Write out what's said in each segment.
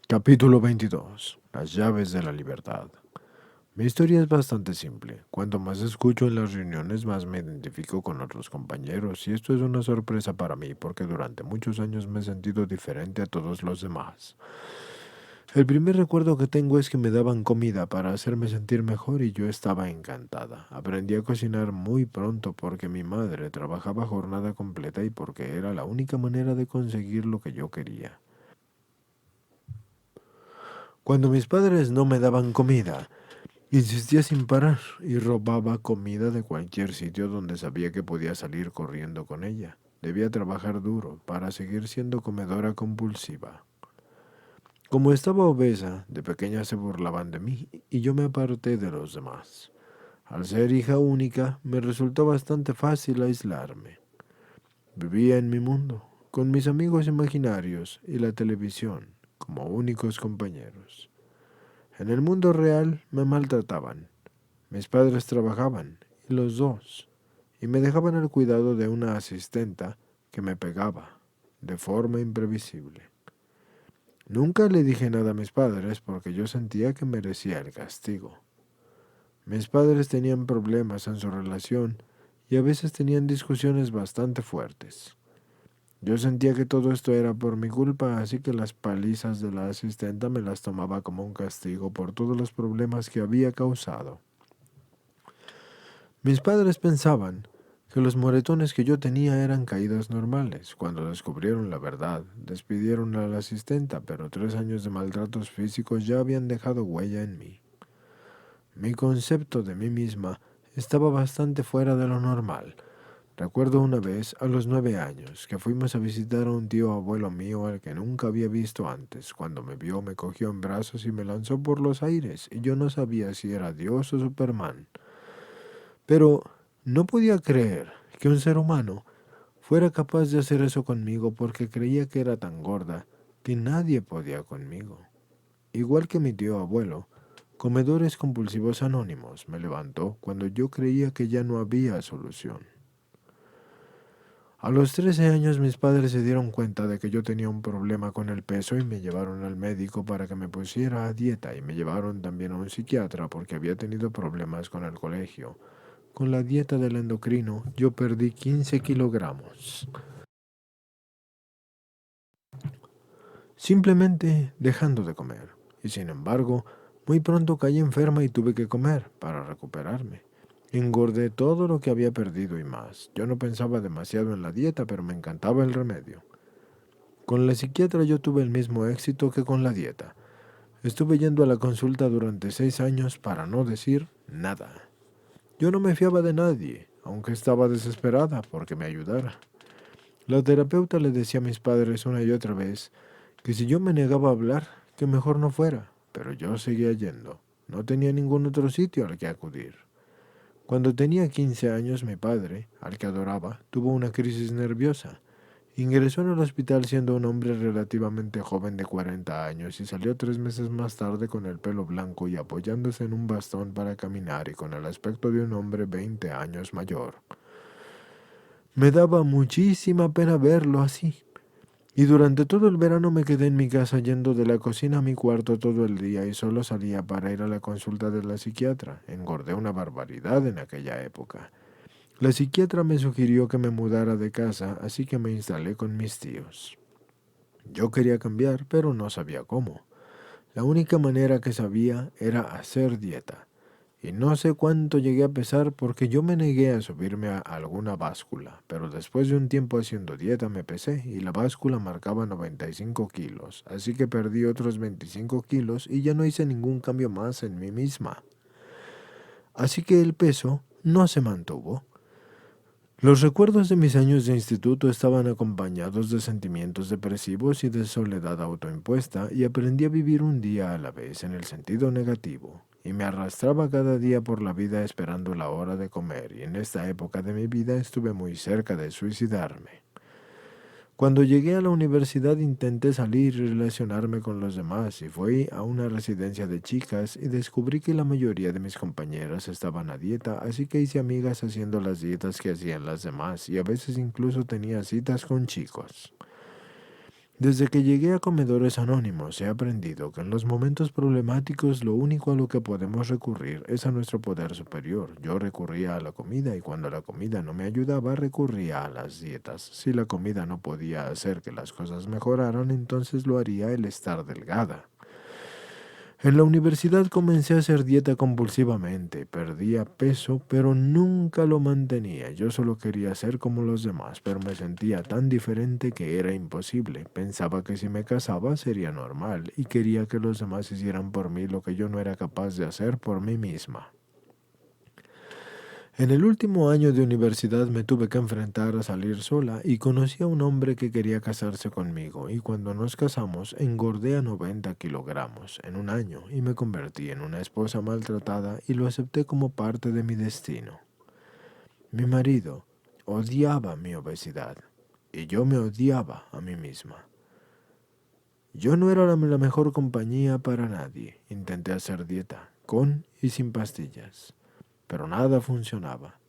Capítulo 22. Las llaves de la libertad. Mi historia es bastante simple. Cuanto más escucho en las reuniones, más me identifico con otros compañeros, y esto es una sorpresa para mí porque durante muchos años me he sentido diferente a todos los demás. El primer recuerdo que tengo es que me daban comida para hacerme sentir mejor y yo estaba encantada. Aprendí a cocinar muy pronto porque mi madre trabajaba jornada completa y porque era la única manera de conseguir lo que yo quería. Cuando mis padres no me daban comida, insistía sin parar y robaba comida de cualquier sitio donde sabía que podía salir corriendo con ella. Debía trabajar duro para seguir siendo comedora compulsiva. Como estaba obesa, de pequeña se burlaban de mí y yo me aparté de los demás. Al ser hija única, me resultó bastante fácil aislarme. Vivía en mi mundo, con mis amigos imaginarios y la televisión como únicos compañeros. En el mundo real me maltrataban. Mis padres trabajaban, y los dos, y me dejaban al cuidado de una asistenta que me pegaba, de forma imprevisible. Nunca le dije nada a mis padres porque yo sentía que merecía el castigo. Mis padres tenían problemas en su relación y a veces tenían discusiones bastante fuertes. Yo sentía que todo esto era por mi culpa, así que las palizas de la asistenta me las tomaba como un castigo por todos los problemas que había causado. Mis padres pensaban que los moretones que yo tenía eran caídas normales. Cuando descubrieron la verdad, despidieron a la asistenta, pero 3 años de maltratos físicos ya habían dejado huella en mí. Mi concepto de mí misma estaba bastante fuera de lo normal. Recuerdo una vez, a los 9 años, que fuimos a visitar a un tío abuelo mío al que nunca había visto antes. Cuando me vio, me cogió en brazos y me lanzó por los aires, y yo no sabía si era Dios o Superman. Pero no podía creer que un ser humano fuera capaz de hacer eso conmigo porque creía que era tan gorda que nadie podía conmigo. Igual que mi tío abuelo, Comedores Compulsivos Anónimos me levantó cuando yo creía que ya no había solución. A los 13 años mis padres se dieron cuenta de que yo tenía un problema con el peso y me llevaron al médico para que me pusiera a dieta y me llevaron también a un psiquiatra porque había tenido problemas con el colegio. Con la dieta del endocrino yo perdí 15 kilogramos, simplemente dejando de comer. Y sin embargo, muy pronto caí enferma y tuve que comer para recuperarme. Engordé todo lo que había perdido y más. Yo no pensaba demasiado en la dieta, pero me encantaba el remedio. Con la psiquiatra yo tuve el mismo éxito que con la dieta. Estuve yendo a la consulta durante 6 años para no decir nada. Yo no me fiaba de nadie, aunque estaba desesperada porque me ayudara. La terapeuta le decía a mis padres una y otra vez que si yo me negaba a hablar, que mejor no fuera, pero yo seguía yendo. No tenía ningún otro sitio al que acudir. Cuando tenía 15 años, mi padre, al que adoraba, tuvo una crisis nerviosa. Ingresó en el hospital siendo un hombre relativamente joven de 40 años y salió 3 meses más tarde con el pelo blanco y apoyándose en un bastón para caminar y con el aspecto de un hombre 20 años mayor. Me daba muchísima pena verlo así. Y durante todo el verano me quedé en mi casa yendo de la cocina a mi cuarto todo el día y solo salía para ir a la consulta de la psiquiatra. Engordé una barbaridad en aquella época. La psiquiatra me sugirió que me mudara de casa, así que me instalé con mis tíos. Yo quería cambiar, pero no sabía cómo. La única manera que sabía era hacer dieta. Y no sé cuánto llegué a pesar porque yo me negué a subirme a alguna báscula, pero después de un tiempo haciendo dieta me pesé y la báscula marcaba 95 kilos, así que perdí otros 25 kilos y ya no hice ningún cambio más en mí misma. Así que el peso no se mantuvo. Los recuerdos de mis años de instituto estaban acompañados de sentimientos depresivos y de soledad autoimpuesta y aprendí a vivir un día a la vez en el sentido negativo. Y me arrastraba cada día por la vida esperando la hora de comer y en esta época de mi vida estuve muy cerca de suicidarme. Cuando llegué a la universidad intenté salir y relacionarme con los demás y fui a una residencia de chicas y descubrí que la mayoría de mis compañeras estaban a dieta, así que hice amigas haciendo las dietas que hacían las demás y a veces incluso tenía citas con chicos. Desde que llegué a Comedores Anónimos he aprendido que en los momentos problemáticos lo único a lo que podemos recurrir es a nuestro poder superior. Yo recurría a la comida y cuando la comida no me ayudaba recurría a las dietas. Si la comida no podía hacer que las cosas mejoraran, entonces lo haría el estar delgada. En la universidad comencé a hacer dieta compulsivamente, perdía peso, pero nunca lo mantenía. Yo solo quería ser como los demás, pero me sentía tan diferente que era imposible. Pensaba que si me casaba sería normal y quería que los demás hicieran por mí lo que yo no era capaz de hacer por mí misma. En el último año de universidad me tuve que enfrentar a salir sola y conocí a un hombre que quería casarse conmigo y cuando nos casamos engordé a 90 kilogramos en un año y me convertí en una esposa maltratada y lo acepté como parte de mi destino. Mi marido odiaba mi obesidad y yo me odiaba a mí misma. Yo no era la mejor compañía para nadie. Intenté hacer dieta, con y sin pastillas, pero nada funcionaba.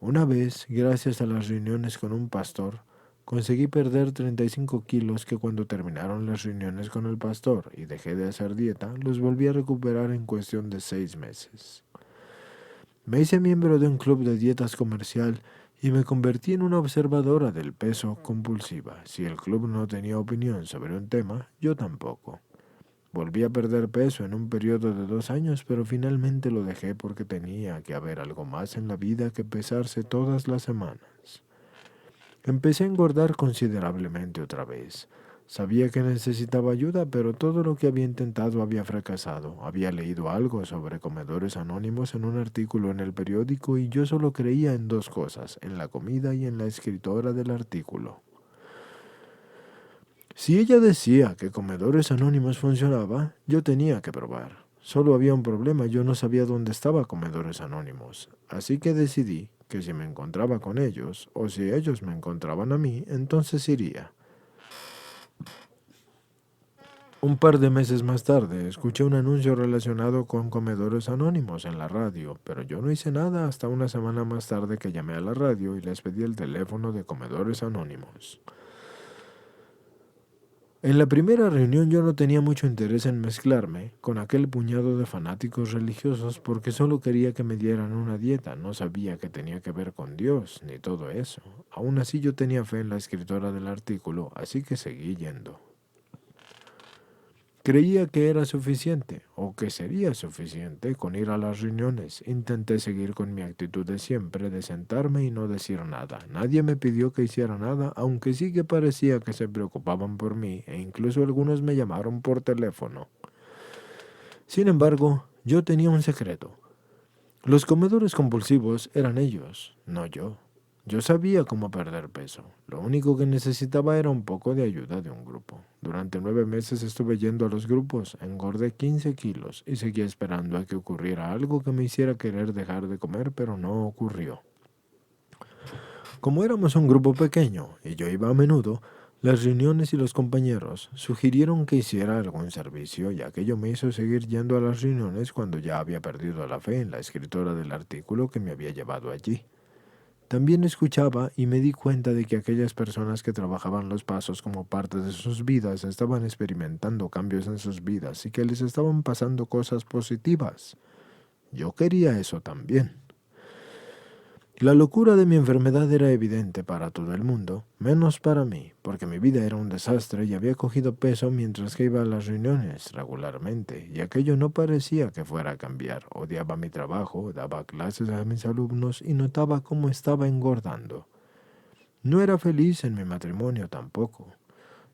Una vez, gracias a las reuniones con un pastor, conseguí perder 35 kilos que cuando terminaron las reuniones con el pastor y dejé de hacer dieta, los volví a recuperar en cuestión de 6 meses. Me hice miembro de un club de dietas comercial y me convertí en una observadora del peso compulsiva. Si el club no tenía opinión sobre un tema, yo tampoco. Volví a perder peso en un periodo de 2 años, pero finalmente lo dejé porque tenía que haber algo más en la vida que pesarse todas las semanas. Empecé a engordar considerablemente otra vez. Sabía que necesitaba ayuda, pero todo lo que había intentado había fracasado. Había leído algo sobre comedores anónimos en un artículo en el periódico y yo solo creía en 2 cosas, en la comida y en la escritora del artículo. Si ella decía que Comedores Anónimos funcionaba, yo tenía que probar. Solo había un problema, yo no sabía dónde estaba Comedores Anónimos, así que decidí que si me encontraba con ellos, o si ellos me encontraban a mí, entonces iría. Un par de meses más tarde, escuché un anuncio relacionado con Comedores Anónimos en la radio, pero yo no hice nada hasta una semana más tarde que llamé a la radio y les pedí el teléfono de Comedores Anónimos. En la primera reunión yo no tenía mucho interés en mezclarme con aquel puñado de fanáticos religiosos porque solo quería que me dieran una dieta, no sabía que tenía que ver con Dios ni todo eso. Aún así yo tenía fe en la escritora del artículo, así que seguí yendo. Creía que era suficiente, o que sería suficiente, con ir a las reuniones. Intenté seguir con mi actitud de siempre, de sentarme y no decir nada. Nadie me pidió que hiciera nada, aunque sí que parecía que se preocupaban por mí, e incluso algunos me llamaron por teléfono. Sin embargo, yo tenía un secreto. Los comedores compulsivos eran ellos, no yo. Yo sabía cómo perder peso. Lo único que necesitaba era un poco de ayuda de un grupo. Durante 9 meses estuve yendo a los grupos, engordé 15 kilos y seguía esperando a que ocurriera algo que me hiciera querer dejar de comer, pero no ocurrió. Como éramos un grupo pequeño y yo iba a menudo, las reuniones y los compañeros sugirieron que hiciera algún servicio y aquello me hizo seguir yendo a las reuniones cuando ya había perdido la fe en la escritora del artículo que me había llevado allí. También escuchaba y me di cuenta de que aquellas personas que trabajaban los pasos como parte de sus vidas estaban experimentando cambios en sus vidas y que les estaban pasando cosas positivas. Yo quería eso también. La locura de mi enfermedad era evidente para todo el mundo, menos para mí, porque mi vida era un desastre y había cogido peso mientras que iba a las reuniones regularmente, y aquello no parecía que fuera a cambiar. Odiaba mi trabajo, daba clases a mis alumnos y notaba cómo estaba engordando. No era feliz en mi matrimonio tampoco,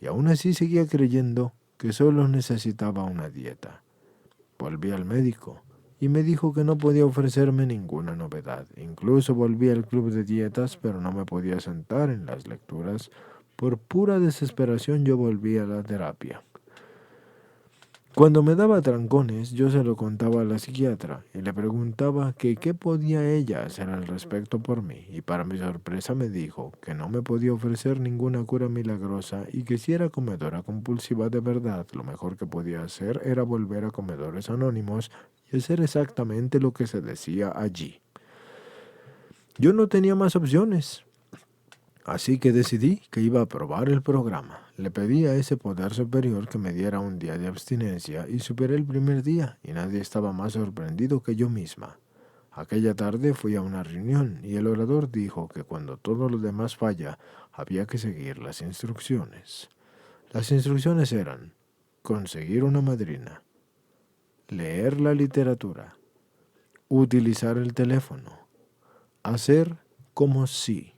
y aún así seguía creyendo que solo necesitaba una dieta. Volví al médico y me dijo que no podía ofrecerme ninguna novedad. Incluso volví al club de dietas, pero no me podía sentar en las lecturas. Por pura desesperación yo volví a la terapia. Cuando me daba trancones, yo se lo contaba a la psiquiatra y le preguntaba que qué podía ella hacer al respecto por mí, y para mi sorpresa me dijo que no me podía ofrecer ninguna cura milagrosa y que si era comedora compulsiva de verdad, lo mejor que podía hacer era volver a Comedores Anónimos y hacer exactamente lo que se decía allí. Yo no tenía más opciones. Así que decidí que iba a probar el programa. Le pedí a ese poder superior que me diera un día de abstinencia y superé el primer día y nadie estaba más sorprendido que yo misma. Aquella tarde fui a una reunión y el orador dijo que cuando todo lo demás falla, había que seguir las instrucciones. Las instrucciones eran conseguir una madrina, leer la literatura, utilizar el teléfono, hacer como sí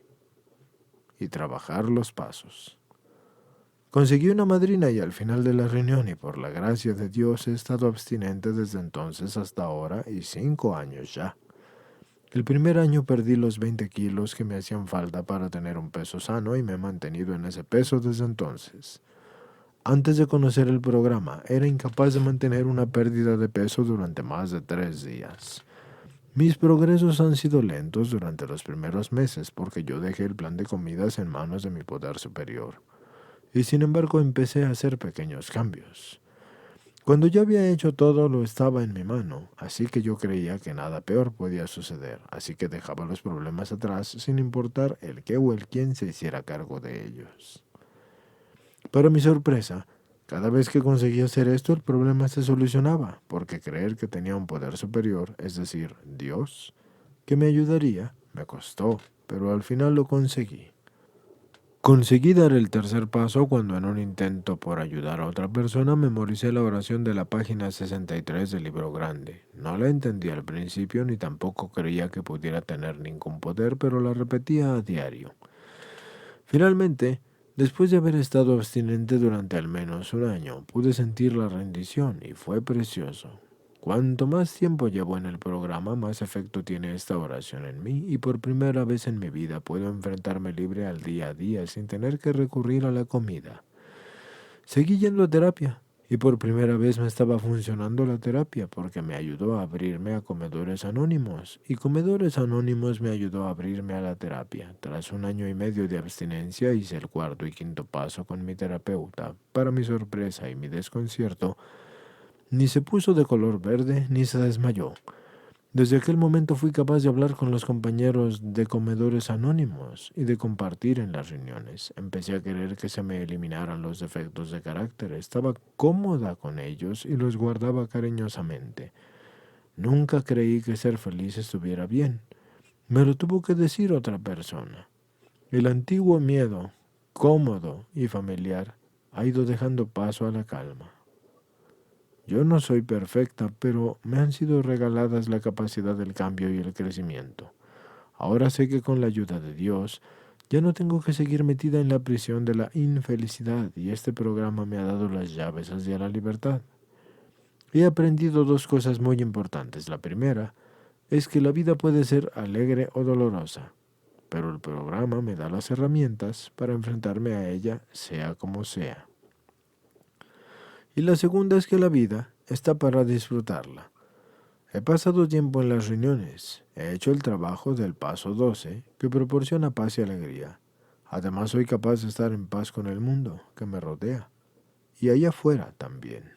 y trabajar los pasos. Conseguí una madrina y al final de la reunión y por la gracia de Dios he estado abstinente desde entonces hasta ahora y 5 años ya. El primer año perdí los 20 kilos que me hacían falta para tener un peso sano y me he mantenido en ese peso desde entonces. Antes de conocer el programa, era incapaz de mantener una pérdida de peso durante más de 3 días. Mis progresos han sido lentos durante los primeros meses porque yo dejé el plan de comidas en manos de mi poder superior. Y sin embargo empecé a hacer pequeños cambios. Cuando ya había hecho todo lo estaba en mi mano, así que yo creía que nada peor podía suceder, así que dejaba los problemas atrás sin importar el qué o el quién se hiciera cargo de ellos. Para mi sorpresa, cada vez que conseguía hacer esto el problema se solucionaba, porque creer que tenía un poder superior, es decir, Dios, que me ayudaría, me costó, pero al final lo conseguí. Conseguí dar el tercer paso cuando en un intento por ayudar a otra persona memoricé la oración de la página 63 del libro grande. No la entendí al principio ni tampoco creía que pudiera tener ningún poder, pero la repetía a diario. Finalmente, después de haber estado abstinente durante al menos un año, pude sentir la rendición y fue precioso. Cuanto más tiempo llevo en el programa, más efecto tiene esta oración en mí y por primera vez en mi vida puedo enfrentarme libre al día a día sin tener que recurrir a la comida. Seguí yendo a terapia y por primera vez me estaba funcionando la terapia porque me ayudó a abrirme a Comedores Anónimos y Comedores Anónimos me ayudó a abrirme a la terapia. Tras un año y medio de abstinencia hice el cuarto y quinto paso con mi terapeuta. Para mi sorpresa y mi desconcierto, ni se puso de color verde ni se desmayó. Desde aquel momento fui capaz de hablar con los compañeros de Comedores Anónimos y de compartir en las reuniones. Empecé a querer que se me eliminaran los defectos de carácter. Estaba cómoda con ellos y los guardaba cariñosamente. Nunca creí que ser feliz estuviera bien. Me lo tuvo que decir otra persona. El antiguo miedo, cómodo y familiar, ha ido dejando paso a la calma. Yo no soy perfecta, pero me han sido regaladas la capacidad del cambio y el crecimiento. Ahora sé que con la ayuda de Dios, ya no tengo que seguir metida en la prisión de la infelicidad y este programa me ha dado las llaves hacia la libertad. He aprendido 2 cosas muy importantes. La primera es que la vida puede ser alegre o dolorosa, pero el programa me da las herramientas para enfrentarme a ella sea como sea. Y la segunda es que la vida está para disfrutarla. He pasado tiempo en las reuniones. He hecho el trabajo del paso 12, que proporciona paz y alegría. Además, soy capaz de estar en paz con el mundo que me rodea. Y allá afuera también.